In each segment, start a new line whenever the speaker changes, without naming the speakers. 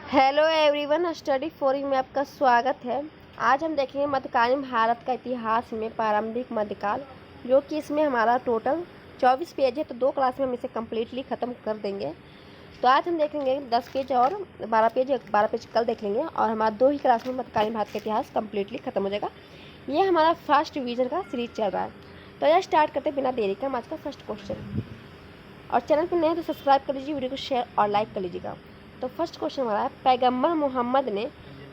Hello everyone, study pouring में आपका स्वागत है। आज हम देखेंगे मध्यकालीन भारत का इतिहास में प्रारंभिक मध्यकाल, जो कि इसमें हमारा टोटल 24 पेज है। तो 2 क्लास में हम इसे कम्प्लीटली ख़त्म कर देंगे। तो आज हम देखेंगे 10 पेज और 12 पेज कल देख लेंगे और हमारा 2 ही क्लास में मध्यकालीन भारत का इतिहास कम्प्लीटली ख़त्म हो जाएगा। ये हमारा फर्स्ट डिवीज़न का सीरीज चल रहा है। तो यह स्टार्ट करते बिना देरी का हम आज का फर्स्ट क्वेश्चन। और चैनल पर नए हैं तो सब्सक्राइब कर लीजिए, वीडियो को शेयर और लाइक कर लीजिएगा। तो फर्स्ट क्वेश्चन हमारा है, पैगंबर मोहम्मद ने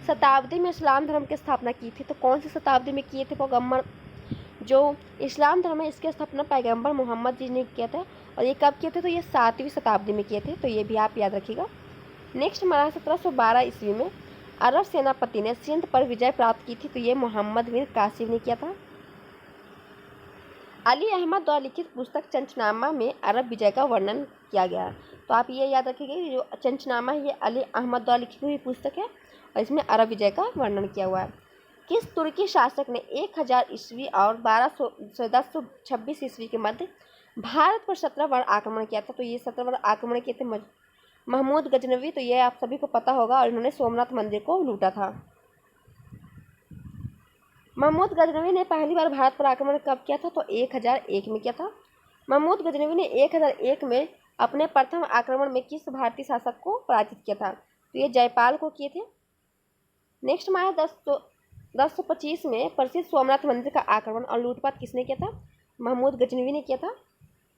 शताब्दी में इस्लाम धर्म की स्थापना की थी। तो कौन सी शताब्दी में किए थे पैगंबर? जो इस्लाम धर्म है इसकी स्थापना पैगंबर मोहम्मद जी ने किया था। और ये कब किए थे? तो ये 7वीं शताब्दी में किए थे। तो ये भी आप याद रखिएगा। नेक्स्ट हमारा 1712 ईस्वी में अरब सेनापति ने सिंध पर विजय प्राप्त की थी। तो ये मोहम्मद बिन कासिम ने किया था। अली अहमद द्वारा लिखित पुस्तक चंचनामा में अरब विजय का वर्णन किया गया है। तो आप ये याद रखिएगा, जो चंचनामा है ये अली अहमद द्वारा लिखी हुई पुस्तक है और इसमें अरब विजय का वर्णन किया हुआ है। किस तुर्की शासक ने 1000 ईस्वी और 1226 ईस्वी के मध्य भारत पर 17 बार आक्रमण किया था? तो ये 17 बार आक्रमण किए थे महमूद गजनवी। तो ये आप सभी को पता होगा और इन्होंने सोमनाथ मंदिर को लूटा था। महमूद गजनवी ने पहली बार भारत पर आक्रमण कब किया था? तो 1001 में किया था। महमूद गजनवी ने 1001 में अपने प्रथम आक्रमण में किस भारतीय शासक को पराजित किया था? तो ये जयपाल को किए थे। नेक्स्ट हमारा 1025 में प्रसिद्ध सोमनाथ मंदिर का आक्रमण और लूटपाट किसने किया था? महमूद गजनवी ने किया था।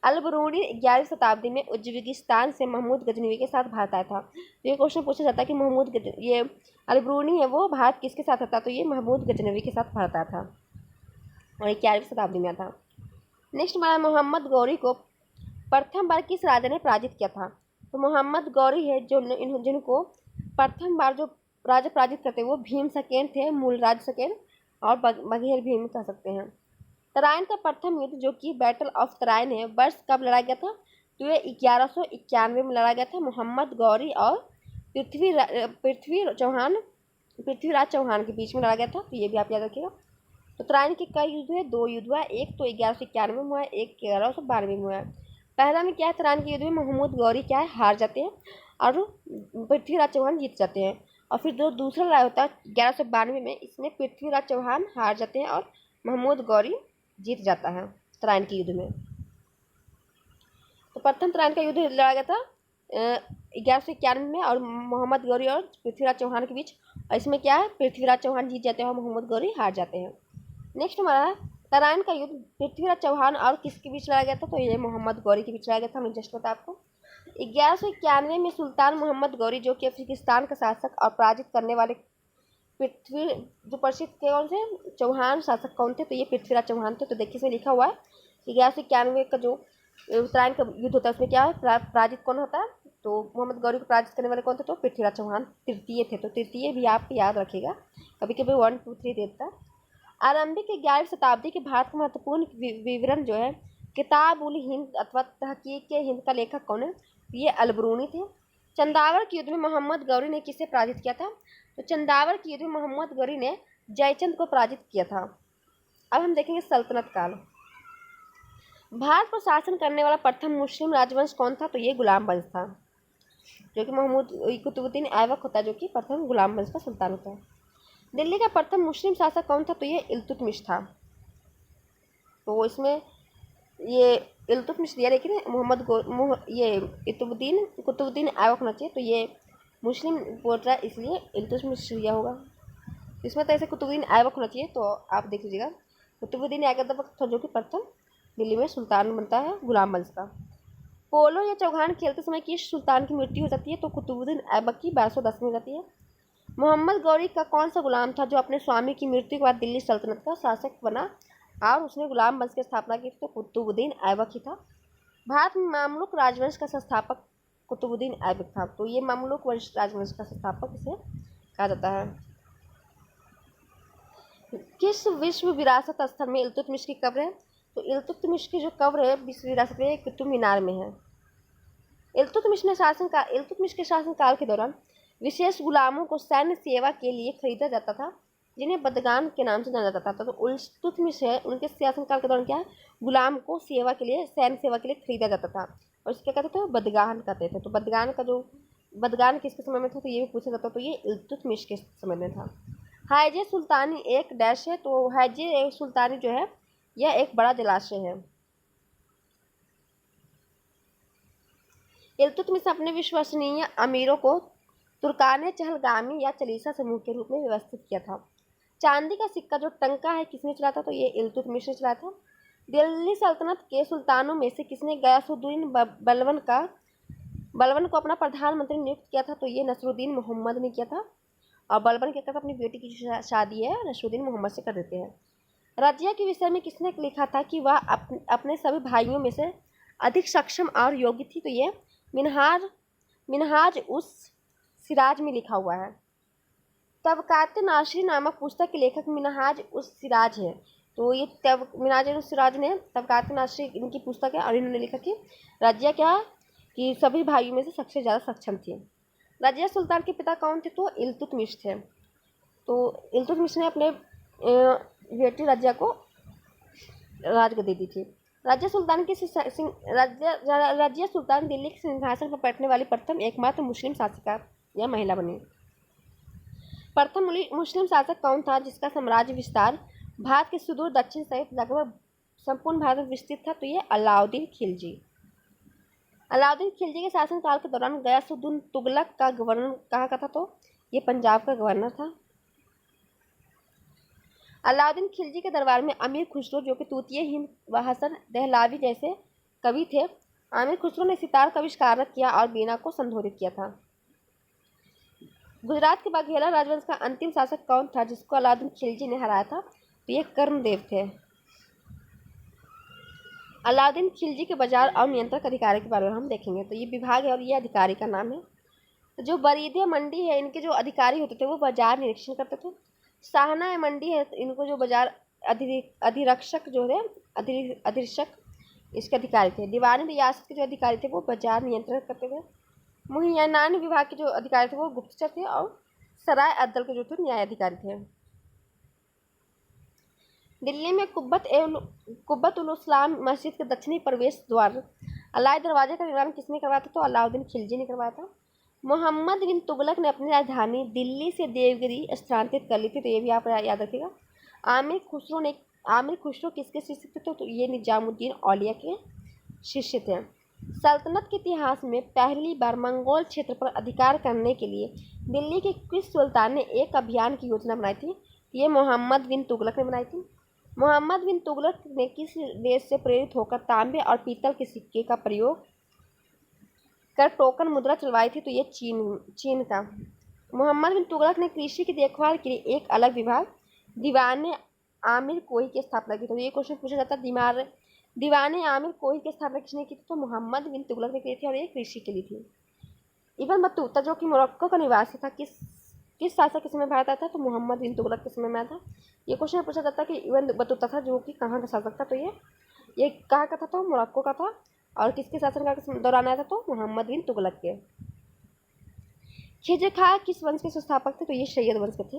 अल-बरूनी 11वीं शताब्दी में उज्बेकिस्तान से महमूद गजनवी के साथ भारत आया था। तो ये क्वेश्चन पूछा जाता है कि ये अल-बरूनी है वो भारत किसके साथ आता? तो ये महमूद गजनवी के साथ भारत आया था और 11वीं शताब्दी में आया था। नेक्स्ट हमारा मोहम्मद गौरी को प्रथम बार किस राजा ने पराजित किया था? तो मोहम्मद गौरी है जिनको प्रथम बार जो राजा पराजित करते वो भीम सेकेंड थे, मूलराज सेकेंड और बघेल भीम कह सकते हैं। तराइन का प्रथम युद्ध जो कि बैटल ऑफ तराइन है, वर्ष कब लड़ा गया था? तो ये 1191 में लड़ा गया था। मोहम्मद गौरी और पृथ्वीराज चौहान के बीच में लड़ा गया था। तो ये भी आप याद रखिएगा। तो तराइन के कई युद्ध हुए? 2 युद्ध हुआ। एक तो 1191 में हुआ है, एक 1192 में हुआ है। पहला में क्या है, तराइन के युद्ध में महमूद गौरी क्या है, हार जाते हैं और पृथ्वीराज चौहान जीत जाते हैं। और फिर जो दूसरा लड़ाई होता है 1192 में, इसमें पृथ्वीराज चौहान हार जाते हैं और महमूद गौरी जीत जाता है तराइन के युद्ध में। तो प्रथम तराइन का युद्ध लड़ा गया था 1191 में और मोहम्मद गौरी और पृथ्वीराज चौहान के बीच। और इसमें क्या है, पृथ्वीराज चौहान जीत जाते हैं और मोहम्मद गौरी हार जाते हैं। नेक्स्ट हमारा तराइन का युद्ध पृथ्वीराज चौहान और किसके बीच लड़ा गया था? तो ये मोहम्मद गौरी के बीच लड़ा गया था। हमें जस्ट पता आपको 1191 में सुल्तान मोहम्मद गौरी जो कि अफगानिस्तान का शासक और पराजित करने वाले पृथ्वी जो प्रसिद्ध कौन थे चौहान शासक कौन थे? तो ये पृथ्वीराज चौहान थे। तो देखिए इसमें लिखा हुआ है कि 1191 का जो उत्तरायण का युद्ध होता है उसमें क्या है, पराजित कौन होता है? तो मोहम्मद गौरी को पराजित करने वाले कौन थे? तो पृथ्वीराज चौहान तृतीय थे। तो तृतीय भी आप याद रखिएगा, कभी कभी 1 2 3 देता है। आरंभिक 11वीं शताब्दी के भारत का महत्वपूर्ण विवरण जो है किताब उल हिंद अथवा तहकीक हिंद का लेखक कौन है? ये अल-बरूनी थे। चंदावर के युद्ध में मोहम्मद गौरी ने किसे पराजित किया था? तो चंदावर के युद्ध में मोहम्मद गौरी ने जयचंद को पराजित किया था। अब हम देखेंगे सल्तनत काल। भारत पर शासन करने वाला प्रथम मुस्लिम राजवंश कौन था? तो ये गुलाम वंश था, जो कि कुतुबुद्दीन ऐबक होता है, जो कि प्रथम गुलाम वंश का सुल्तान होता है। दिल्ली का प्रथम मुस्लिम शासक कौन था? तो ये इल्तुतमिश था। तो इसमें ये इल्तुतमिश दिया, लेकिन ये कुतुबुद्दीन ऐबक होना चाहिए। तो ये मुस्लिम बोल रहा है इसलिए इल्तुतमिश दिया होगा। इसमें तो ऐसे कुतुबुद्दीन ऐबक होना चाहिए। तो आप देख लीजिएगा, कुतुबुद्दीन ऐबक था जो कि प्रथम दिल्ली में सुल्तान बनता है गुलाम वंश का। पोलो या चौहान खेलते समय किस सुल्तान की मृत्यु हो जाती है? तो कुतुबुद्दीन ऐबक की 1210 में हो जाती है। मोहम्मद गौरी का कौन सा गुलाम था जो अपने स्वामी की मृत्यु के बाद दिल्ली सल्तनत का शासक बना और उसने गुलाम वंश की स्थापना की? तो कुतुबुद्दीन ऐबक ही था। भारत में मामलुक राजवंश का संस्थापक कुतुबुद्दीन ऐबक था। तो ये मामलुक राजवंश का संस्थापक इसे कहा जाता है। किस विश्व विरासत स्थल में इल्तुतमिश की कब्र है? तो इल्तुतमिश की जो कब्र है विश्व विरासत में कुतुब मीनार में है। इल्तुतमिश के शासनकाल के दौरान विशेष गुलामों को सैन्य सेवा के लिए खरीदा जाता था, जिन्हें बदगान के नाम से जाना जाता था। तो इल्तुतमिश है, उनके शासनकाल के दौरान क्या है, गुलाम को सैन्य सेवा के लिए खरीदा जाता था और इसके कहते थे बदगान कहते थे। तो बदगान का जो बदगान किसके समय में था, तो ये भी पूछा जाता, तो ये इल्तुतमिश के समय में था। हाइजे सुल्तानी एक डैश है, तो हाइजे सुल्तानी जो है यह एक बड़ा जलाशय है। इल्तुतमिश अपने विश्वसनीय अमीरों को तुर्कान चहलगामी या चलीसा समूह के रूप में व्यवस्थित किया था। चांदी का सिक्का जो टंका है किसने चलाया था, तो ये इल्तुतमिश ने चलाया था। दिल्ली सल्तनत के सुल्तानों में से किसने गयासुद्दीन बलबन को अपना प्रधानमंत्री नियुक्त किया था, तो ये नसरुद्दीन मोहम्मद ने किया था। और बलबन क्या करता, अपनी बेटी की जो शादी है नसरुद्दीन मोहम्मद से कर देते हैं। रजिया के विषय में किसने लिखा था कि वह अपने सभी भाइयों में से अधिक सक्षम और योग्य थी, तो ये मिनहाज उस सिराज में लिखा हुआ है। तबकात नाशरी नामक पुस्तक के लेखक मिनहाज उस सिराज है, तो ये मिनहाज उस सिराज ने तबकात नाशरी इनकी पुस्तक है और इन्होंने लिखा कि रजिया क्या कि सभी भाइयों में से सबसे ज़्यादा सक्षम थी। रजिया सुल्तान के पिता कौन थे, तो इल्तुतमिश थे। तो इल्तुतमिश ने अपने बेटी रजिया को राजगद्दी दी थी। रजिया सुल्तान दिल्ली के सिंहासन पर बैठने वाली प्रथम एकमात्र मुस्लिम शासिका या महिला बनी। प्रथम मुस्लिम शासक कौन था जिसका साम्राज्य विस्तार भारत के सुदूर दक्षिण सहित लगभग संपूर्ण भारत में विस्तृत था, तो ये अलाउद्दीन खिलजी। अलाउद्दीन खिलजी के शासनकाल के दौरान गयासुद्दीन तुगलक का गवर्नर कहाँ का था, तो ये पंजाब का गवर्नर था। अलाउद्दीन खिलजी के दरबार में अमीर खुसरो जो कि तूतिए हिंद व हसन दहलावी जैसे कवि थे। आमिर खुसरो ने सितार का आविष्कार किया और बीना को संशोधित किया था। गुजरात के बाघेला राजवंश का अंतिम शासक कौन था जिसको अलाउद्दीन खिलजी ने हराया था, तो ये कर्णदेव थे। अलाउद्दीन खिलजी के बाजार और नियंत्रक अधिकारी के बारे में हम देखेंगे, तो ये विभाग है और ये अधिकारी का नाम है। तो जो बरीदे मंडी है इनके जो अधिकारी होते थे वो बाजार निरीक्षण करते थे। शाहना मंडी है तो इनको जो बाजार अधिरक्षक जो है अधिरक्षक इसके अधिकारी थे। दीवानी रियासत के जो अधिकारी थे वो बाजार नियंत्रण करते थे। मुहियानान विभाग के जो अधिकारी थे वो गुप्तचर थे और सराय अद्दल के जो थे न्यायाधिकारी थे। दिल्ली में कुब्बत उल इस्लाम मस्जिद के दक्षिणी प्रवेश द्वार अलाई दरवाजे का निर्माण किसने करवाया था, तो अलाउद्दीन खिलजी ने करवाया था। मोहम्मद बिन तुगलक ने अपनी राजधानी दिल्ली से देवगिरी स्थानांतरित कर ली थी, तो ये भी आप याद रखिएगा। आमिर खुसरो किसके शिष्य थे, तो ये निजामुद्दीन औलिया के शिष्य थे। सल्तनत के इतिहास में पहली बार मंगोल क्षेत्र पर अधिकार करने के लिए दिल्ली के किस सुल्तान ने एक अभियान की योजना बनाई थी, ये मोहम्मद बिन तुगलक ने बनाई थी। मोहम्मद बिन तुगलक ने किस देश से प्रेरित होकर तांबे और पीतल के सिक्के का प्रयोग कर टोकन मुद्रा चलवाई थी, तो ये चीन का। मोहम्मद बिन तुगलक ने कृषि की देखभाल के लिए एक अलग विभाग दीवान आमिर कोही की स्थापना की, तो ये क्वेश्चन पूछा जाता है दीवान आमिर कोही की स्थापना किसने की थी, तो मोहम्मद बिन तुगलक ने की थी और ये कृषि के लिए थी। इब्न बतूता जो कि मोरक्को का निवासी था किस शासक के समय में आया था, तो मोहम्मद बिन तुगलक के समय में आया था। ये क्वेश्चन पूछा जाता है कि इब्न बतूता था जो कि कहाँ का शासक था, तो ये कहाँ का था, तो मोरक्को का था और किसके शासनकाल के दौरान आया था, तो मोहम्मद बिन तुगलक के। खिज़र खां किस वंश के संस्थापक थे, तो ये सैयद वंश के थे।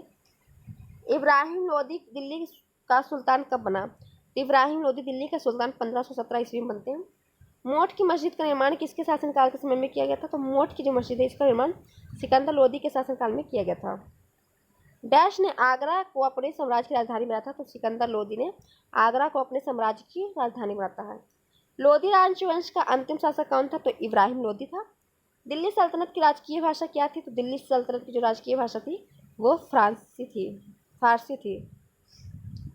इब्राहिम लोदी दिल्ली का सुल्तान कब बना, तो इब्राहिम लोदी दिल्ली का सुल्तान 1517 ईस्वी में बनते हैं। मोट की मस्जिद का निर्माण किसके शासनकाल के समय में किया गया था, तो मोट की जो मस्जिद है इसका निर्माण सिकंदर लोदी के शासनकाल में किया गया था। डैश ने आगरा को अपने साम्राज्य की राजधानी बनाया था, तो सिकंदर लोदी ने आगरा को अपने साम्राज्य की राजधानी बनाता है। लोदी राजवंश का अंतिम शासक कौन था, तो इब्राहिम लोदी था। दिल्ली सल्तनत की राजकीय भाषा क्या थी, तो दिल्ली सल्तनत की जो राजकीय भाषा थी वो फारसी थी।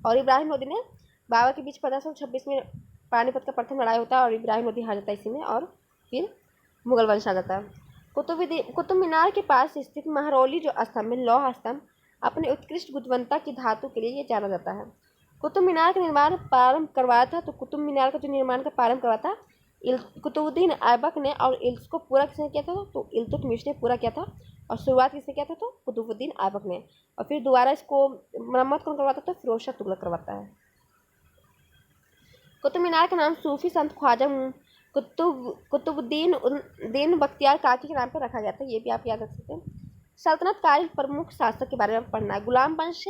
और इब्राहिम लोदी ने बाबर के बीच 1526 में पानीपत का प्रथम लड़ाई होता है और इब्राहिम लोदी हार जाता है इसी में और फिर मुगल वंश आ जाता है। कुतुब मीनार के पास स्थित महरौली जो स्तंभ है लौह स्तंभ अपने उत्कृष्ट गुणवत्ता की धातु के लिए ये जाना जाता है। कुतुब मीनार का निर्माण प्रारंभ करवाया था, तो कुतुब मीनार का जो निर्माण का प्रारंभ करवाया था कुतुबुद्दीन ऐबक ने और इसको पूरा किसने किया था, तो इल्तुतमिश ने पूरा किया था और शुरुआत किसने किया था, तो कुतुबुद्दीन ऐबक ने और फिर दोबारा इसको मरम्मत कौन करवाता था, फिरोज शाह तुगलक करवाता है। कुतुब मीनार का नाम सूफी संत ख्वाजा कुतुबुद्दीन बख्तियार काकी के नाम पर रखा गया था, ये भी आप याद रख सकते हैं। सल्तनत काल प्रमुख शासक के बारे में पढ़ना है। गुलाम वंश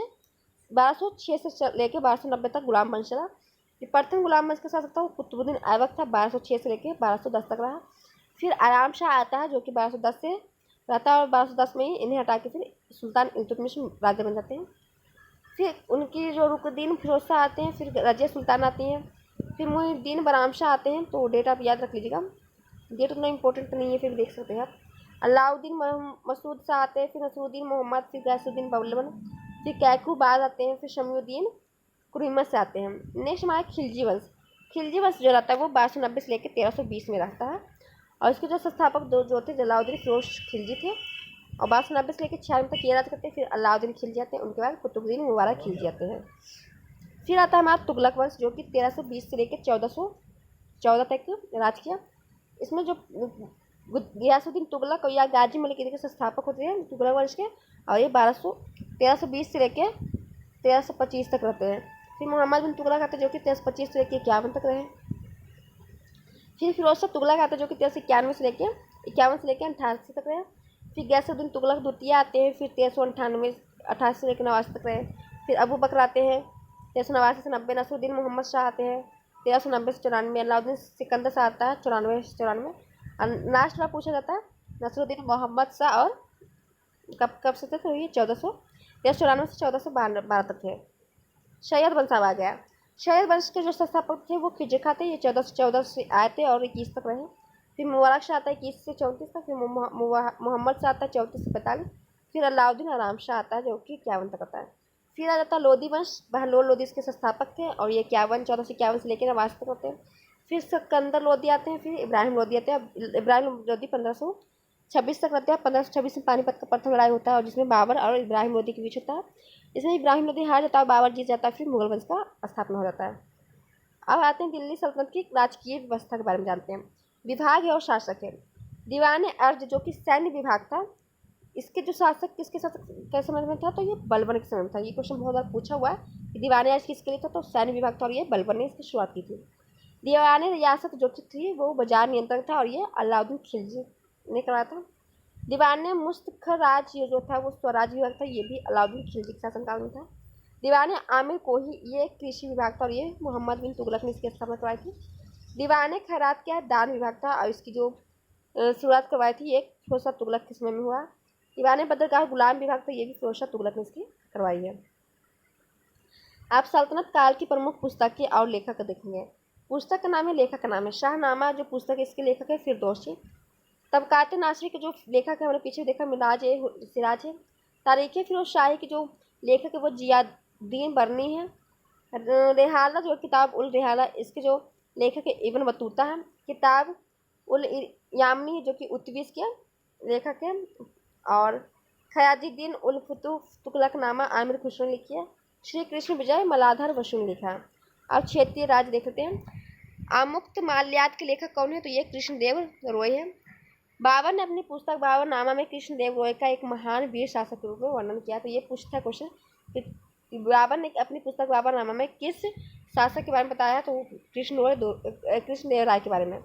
1206 से लेकर 1290 तक गुलाम वंश रहा। प्रथम गुलाम वंश का शासक था कुतुबुद्दीन ऐबक था, 1206 से लेकर 1210 तक रहा। फिर आराम शाह आता है जो कि 1210 से रहता है और 1210 में ही इन्हें हटा के फिर सुल्तान इल्तुतमिश राजा बन जाते हैं। फिर उनकी जो रुकनुद्दीन फिरोज शाह आते हैं, फिर रजिया सुल्तान आती हैं, फिर मुहिउद्दीन बराम शाह आते हैं। तो डेट आप याद रख लीजिएगा, डेट उतना इंपॉर्टेंट नहीं है, फिर देख सकते हैं आप। अलाउद्दीन मसूद शाह आते हैं, फिर नसरुद्दीन मोहम्मद, फिर गैसुद्दीन बल्बन, फिर कैकूबाद आते हैं, फिर शमीउद्दीन कुरीमत से आते हैं। नेक्स्ट हमारा खिलजी वंश। खिलजी वंश जो रहता है वो 1290 से लेकर 1320 में रहता है और इसके जो संस्थापक जो थे जलालुद्दीन फिरोज खिलजी थे और 1290 से लेकर 96 तक ये राज करते हैं। फिर अलाउद्दीन खिलजी आते हैं, उनके बाद कुतुबुद्दीन मुबारक खिलजी आते हैं। फिर आता है हमारा तुगलक वंश जो कि 1320 से लेकर 1414 तक राज किया। इसमें जो गयासुद्दीन तुगलक या गाजी मलिक के संस्थापक होते हैं तुगलक वंश के और ये 1320 से लेकर 1325 तक रहते हैं। फिर मोहम्मद बिन तुगलक आते हैं जो कि 1325 से लेकर 51 तक रहे। फिर फिरोज शाह तुगलक आते हैं जो कि 1391 से लेकर 88 तक रहे। फिर गयासुद्दीन तुगलक द्वितीय आते हैं, फिर 1398 88 से लेकर 89 तक रहे। फिर अबू बकर आते हैं 1389 से 90। नसरुद्दीन मोहम्मद शाह आते हैं 1390 से 94। अलाउद्दीन सिकंदर शाह आता है 94 से 94। लास्ट बार पूछा जाता है नसरुद्दीन मोहम्मद शाह और कब से थे, तो ये 1394 से 1412 तक थे। सैयद वंश आ गया। सैयद वंश के जो संस्थापक थे वो खिजर खा थे, ये 1414 से आए थे और 21 तक रहे। फिर मुबारक शाह आता है 21 से 34 तक। फिर मोहम्मद शाह आता है 34 से 45। फिर अलाउद्दीन आराम शाह आता है जो कि 51 तक आता है। फिर आ जाता है लोधी वंश। बहलोल लोधी इसके संस्थापक थे और ये 1451 से लेकर 89 तक होते हैं। फिर सिकंदर लोधी आते हैं, फिर इब्राहिम लोधी आते हैं। इब्राहिम लोधी 1526 तक रहते हैं। 1526 में पानीपत का प्रथम लड़ाई होता है और जिसमें बाबर और इब्राहिम लोधी के बीच होता है। इसमें इब्राहिम लोधी हार जाता है, बाबर जीत जाता है, फिर मुगल वंश का स्थापना हो जाता है। अब आते हैं दिल्ली सल्तनत की राजकीय व्यवस्था के बारे में जानते हैं। विभाग है और शासक है। दीवान अर्ज जो कि सैन्य विभाग था, इसके जो शासक किसके समय में था, तो ये बलबन के समय में था। ये क्वेश्चन बहुत बार पूछा हुआ है कि दीवान अर्ज किसके लिए था, तो सैन्य विभाग था और ये बलबन ने इसकी शुरुआत की थी। दीवान रियासत जो थी वो बाजार नियंत्रण था और ये अलाउद्दीन खिलजी ने कराया था। दीवान मुस्तखराज जो था वो स्वराज विभाग था, ये भी अलाउद्दीन खिलजी के शासनकाल में था। दीवान आमिर कोही ये कृषि विभाग था और ये मोहम्मद बिन तुगलक ने इसकी स्थापना करवाई थी। दीवान खैरात क्या दान विभाग था और इसकी जो शुरुआत करवाई थी ये फिरोज शाह तुगलक के समय में हुआ। दीवान बदरगाह गुलाम विभाग था, ये भी फिरोज शाह तुगलक ने इसकी करवाई है। आप सल्तनत काल की प्रमुख पुस्तकें और लेखक देखेंगे। पुस्तक का नाम है, लेखक का नाम है शाहनामा। जो पुस्तक है इसके लेखक है फिरदौसी। तबकात नासरी के जो लेखक है हमने पीछे देखा मिराज है सिराज है। तारीख फिरोज शाही के जो लेखक है वो जियादीन बरनी है। रेहाला जो किताब उल रेहाला इसके जो लेखक है इब्न बतूता है। किताब उल यामनी जो कि उत्तवीस के लेखक है। और खयाजुद्दीन उल फुतूह तुगलकनामा आमिर खुसरो ने लिखी है। श्री कृष्ण विजय मलाधर वसु ने लिखा। अब क्षेत्रीय राज देखते हैं। आमुक्त माल्यात के लेखक कौन है, तो ये कृष्णदेव रॉय है। बाबर ने अपनी पुस्तक बाबरनामा में कृष्णदेव रॉय का एक महान वीर शासक के रूप में वर्णन किया। तो ये पूछता है क्वेश्चन, बाबर ने अपनी पुस्तक बाबरनामा में किस शासक के बारे में बताया है, तो कृष्णदेव राय के बारे में।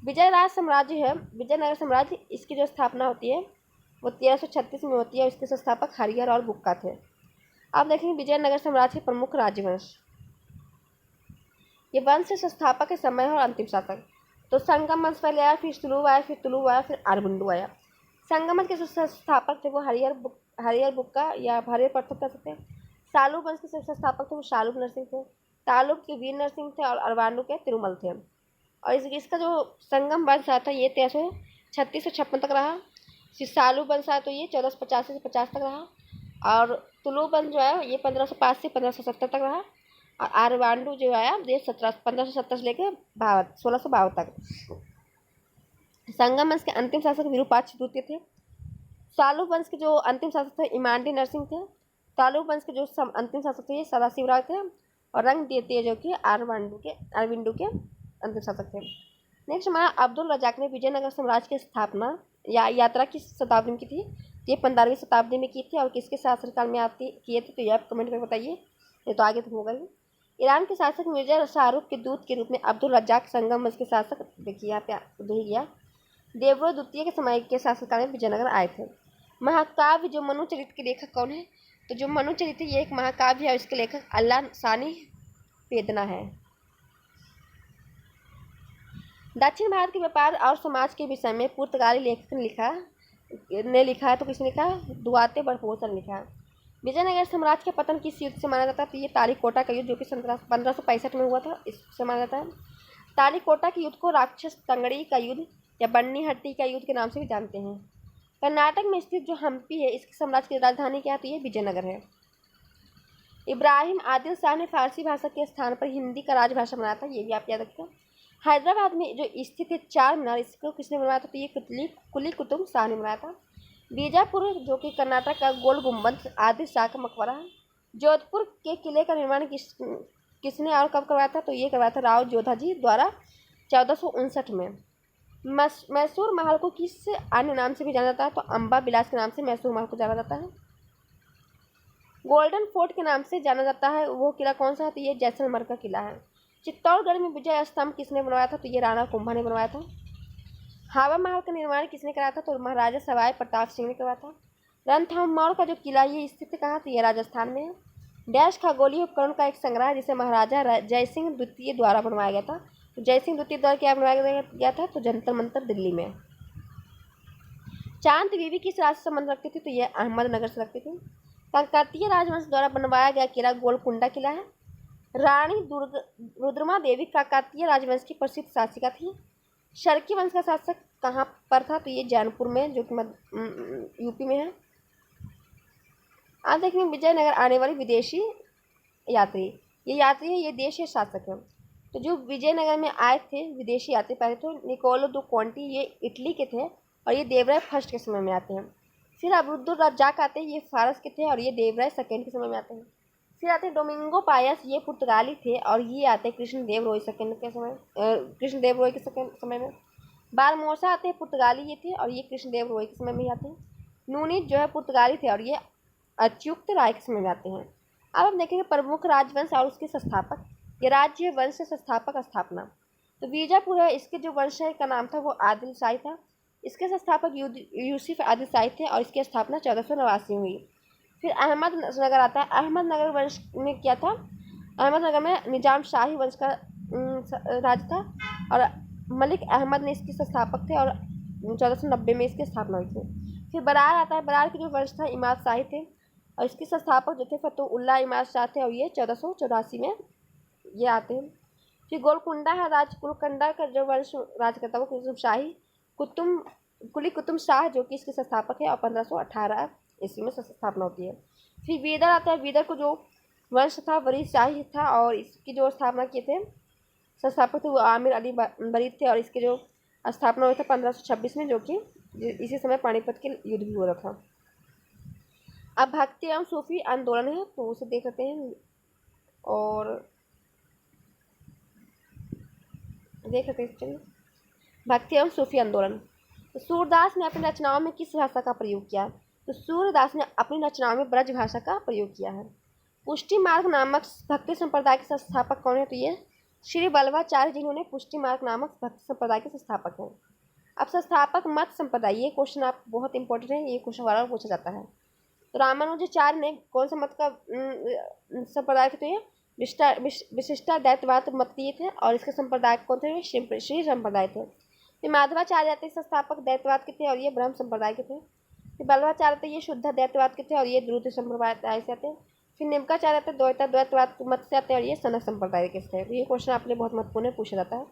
विजयराज साम्राज्य है, विजयनगर साम्राज्य, इसकी जो स्थापना होती है वो 1336 में होती है और इसके संस्थापक हरिहर और बुक्का थे। अब देखेंगे विजयनगर साम्राज्य के प्रमुख राजवंश। ये वंश से संस्थापक के समय और अंतिम शासक। तो संगम वंश पहले आया, फिर तुलु आया, फिर तुलु आया, फिर अरबुंडू आया। संगम वंश के जो संस्थापक थे वो हरिहर बुक्का या हरिहर प्रथम कह सकते हैं। सालू वंश के संस्थापक थे वो शालूब नरसिंह थे। तालुक के वीर नरसिंह थे और अरबांडू के तिरुमल थे। और इसका जो संगम वंश था ये 1336 से 56 तक रहा। फिर सालू वंश आया तो ये 1485 से 50 तक रहा। और तुलु वंश जो है ये 1505 से 1570 तक रहा। और अरबांडू जो आया ये 1570 से लेकर 1652 तक। संगम वंश के अंतिम शासक विरूपाक्ष द्वितीय थे। सालू वंश के जो अंतिम शासक थे इमांडी नरसिंह थे। तालु वंश के जो अंतिम शासक थे ये सदाशिव राव थे। और रंग देते जो कि अरविंदू के अंतिम शासक थे। नेक्स्ट हमारा अब्दुल रजाक ने विजयनगर साम्राज्य की स्थापना या यात्रा किस शताब्दी में की थी, ये 15वीं शताब्दी में की थी। और किसके शासनकाल में आती किए थे, तो ये आप कमेंट करके बताइए, ये तो आगे तक होगा ही। ईरान के शासक मिर्जा शाहरुख के दूत के रूप में अब्दुल रजाक संगम वंश के शासक, देखिए यहाँ पे दे गया, देवरो द्वितीय के समय के शासनकाल में विजयनगर आए थे। महाकाव्य जो मनुचरित के लेखक कौन है, तो जो मनुचरित ये एक महाकाव्य है और इसके लेखक अल्लाह सानी पेदना है। दक्षिण भारत के व्यापार और समाज के विषय में पुर्तगाली लेखक ने लिखा ने लिखा है, तो किसने लिखा है? दुआते बरपोसा ने लिखा है। विजयनगर साम्राज्य के पतन किस युद्ध से माना जाता है? तो ये तालीकोटा का युद्ध, जो कि 1565 में हुआ था, इससे माना जाता है। तालीकोटा के युद्ध को राक्षस तंगड़ी का युद्ध या बन्नी का युद्ध के नाम से भी जानते हैं। कर्नाटक में स्थित जो हम्पी है, इसके साम्राज्य की राजधानी क्या है? तो ये विजयनगर है। इब्राहिम आदिल शाह ने फारसी भाषा के स्थान पर हिंदी का राजभाषा बनाया था, ये भी आप याद रखिएगा। हैदराबाद में जो स्थित है चार मीनार, इसको किसने बनवाया था? तो ये कुली कुतुब शाह ने बनाया था। बीजापुर, जो कि कर्नाटक का गोल गुम्बद आदिल शाह का मकबरा है। जोधपुर के किले का निर्माण किसने और कब करवाया था? तो ये करवाया था राव जोधाजी द्वारा 1459 में। मैसूर महल को किस अन्य नाम से भी जाना जाता है? तो अम्बा विलास के नाम से मैसूर महल को जाना जाता है। गोल्डन फोर्ट के नाम से जाना जाता है, वो किला कौन सा है? तो ये जैसलमेर का किला है। चित्तौड़गढ़ में विजय स्तंभ किसने बनवाया था? तो ये राणा कुंभा ने बनवाया था। हवा महल का निर्माण किसने कराया था? तो महाराजा सवाई प्रताप सिंह ने करवाया था। रणथंभौर का जो किला ये स्थित कहाँ? तो ये राजस्थान में है। डैश खगोलीय उपकरण का एक संग्रह जिसे महाराजा जयसिंह द्वितीय द्वारा बनवाया गया था। तो जयसिंह द्वितीय द्वारा क्या बनवाया गया था? तो जंतर मंतर दिल्ली में। चांद बीबी किस राज्य से संबंध रखती थी? तो ये अहमदनगर से रखती थी। काकतीय राजवंश द्वारा बनवाया गया किला गोलकुंडा किला है। रानी रुद्रमा देवी काकतीय राजवंश की प्रसिद्ध शासिका थी। शर्की वंश का शासक कहाँ पर था? तो ये जैनपुर में, जो कि यूपी में है। आज देखेंगे विजयनगर आने वाली विदेशी यात्री। ये यात्री है, ये देश है, शासक है। तो जो विजयनगर में आए थे विदेशी यात्री पहले तो निकोलो दो कॉन्टी, ये इटली के थे और ये देवराय फर्स्ट के समय में आते हैं। फिर अब्दुल रज्जाक आते हैं, ये फारस के थे और ये देवराय सेकेंड के समय में आते हैं। फिर आते हैं डोमिंगो पायस, ये पुर्तगाली थे और ये आते हैं कृष्णदेव रॉय सेकेंड के समय, कृष्णदेव रॉय के समय में। बारमोसा आते हैं, पुर्तगाली ये थे और ये कृष्णदेव रॉय के समय में आते हैं। नूनीज जो है पुर्तगाली थे और ये अच्युत राय के समय में आते हैं। अब हम देखेंगे प्रमुख राजवंश और उसके संस्थापक। ये राज्य वंश संस्थापक स्थापना। तो बीजापुर है, इसके जो वंश का नाम था वो आदिल शाही था। इसके संस्थापक यूसुफ आदिल शाही थे और इसकी स्थापना 1489 में हुई। फिर अहमदनगर आता है। अहमदनगर वंश में क्या था? अहमदनगर में निजाम शाही वंश का राज था और मलिक अहमद ने इसके संस्थापक थे और 1490 में इसकी स्थापना हुई थी। फिर बरार आता है। बरार के जो वंश था इमाद शाही थे और इसके संस्थापक जो थे फतुल्लाह इमाद शाह थे और ये 1484 में ये आते हैं। फिर गोलकुंडा है, गोलकुंडा का जो वंश राज करता है वो कुतुब शाही कुली कुतुब शाह, जो कि इसके संस्थापक है और 1518 ईस्वी में स्थापना होती है। फिर बीदर आता है। बीदर को जो वंश था वरीद शाही था और इसकी जो स्थापना किए थे संस्थापक थे वो आमिर अली बरीद थे और इसके जो स्थापना हुई था 1526 में, जो कि इसी समय पानीपत के युद्ध भी हो रहा था। अब भक्ति एवं सूफी आंदोलन है, तो उसे देख लेते हैं और देख लेते हैं। चलिए, भक्ति एवं सूफी आंदोलन। तो सूरदास ने अपनी रचनाओं में किस भाषा का प्रयोग किया? तो सूरदास ने अपनी रचनाओं में ब्रज भाषा का प्रयोग किया है। पुष्टि मार्ग नामक भक्ति संप्रदाय के संस्थापक कौन है? तो ये श्री वल्लभाचार्य, जिन्होंने पुष्टि मार्ग नामक भक्ति संप्रदाय के संस्थापक हैं। अब संस्थापक मत संप्रदाय, ये क्वेश्चन आप बहुत इंपॉर्टेंट है, ये क्वेश्चन बार पूछा जाता है। तो रामानुजाचार्य ने कौन सा मत का संप्रदाय थे? तो ये विशिष्टाद्वैतवाद मत दिए थे और इसके संप्रदाय कौन थे? श्री संप्रदाय थे। फिर माधवाचार्य आते संस्थापक दैत्यवाद के थे और ये ब्रह्म संप्रदाय के थे। फिर बल्लभाचार्य थे, ये शुद्ध दैत्यवाद के थे और ये द्रुत संप्रदाय से आते हैं। फिर निम्काचार्य आते द्वैतवाद मत से आते हैं और ये सनक संप्रदाय के थे। तो ये क्वेश्चन आपने बहुत महत्वपूर्ण पूछा जाता है।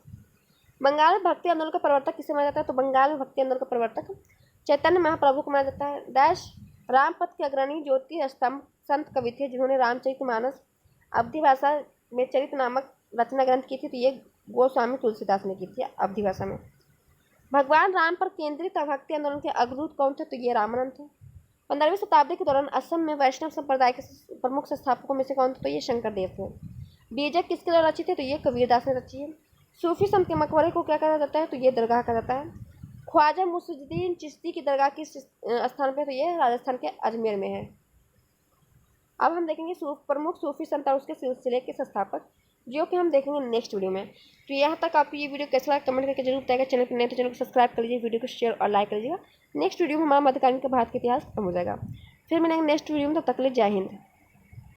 बंगाल में भक्ति आंदोलन का प्रवर्तक किसे माना जाता है? तो बंगाल में भक्ति आंदोलन का प्रवर्तक चैतन्य महाप्रभु को माना जाता है। डैश रामपथ के अग्रणी ज्योति स्तंभ संत कवि थे, जिन्होंने रामचरितमानस अवधी भाषा में चरित नामक रचना ग्रंथ की थी। तो ये गोस्वामी तुलसीदास ने की थी अवधी भाषा में। भगवान राम पर केंद्रित भक्ति आंदोलन के अग्रदूत कौन थे? तो ये रामानंद थे। 15वीं शताब्दी के दौरान असम में वैष्णव संप्रदाय के प्रमुख संस्थापकों में से कौन थे? तो ये शंकरदेव थे। बीजक किसके द्वारा रचित है? तो ये कबीरदास ने रची है। सूफी संत के मकबरे को क्या कहा जाता है? तो ये दरगाह कहा जाता है। ख्वाजा मुइजुद्दीन चिश्ती की दरगाह किस स्थान पर? तो ये राजस्थान के अजमेर में है। अब हम देखेंगे प्रमुख सूफी संत और उसके सिलसिले के संस्थापक, जो कि हम देखेंगे नेक्स्ट वीडियो में। तो यहाँ तक आपको ये वीडियो कैसा लगा कमेंट करके जरूर बताएगा। चैनल पर नए तो चैनल को सब्सक्राइब कर लीजिए, वीडियो को शेयर और लाइक कर लीजिएगा। नेक्स्ट वीडियो में हमारा मध्यकालीन के भारत का इतिहास खत्म हो जाएगा। फिर मिलेंगे नेक्स्ट वीडियो में, तब तक के लिए जय हिंद।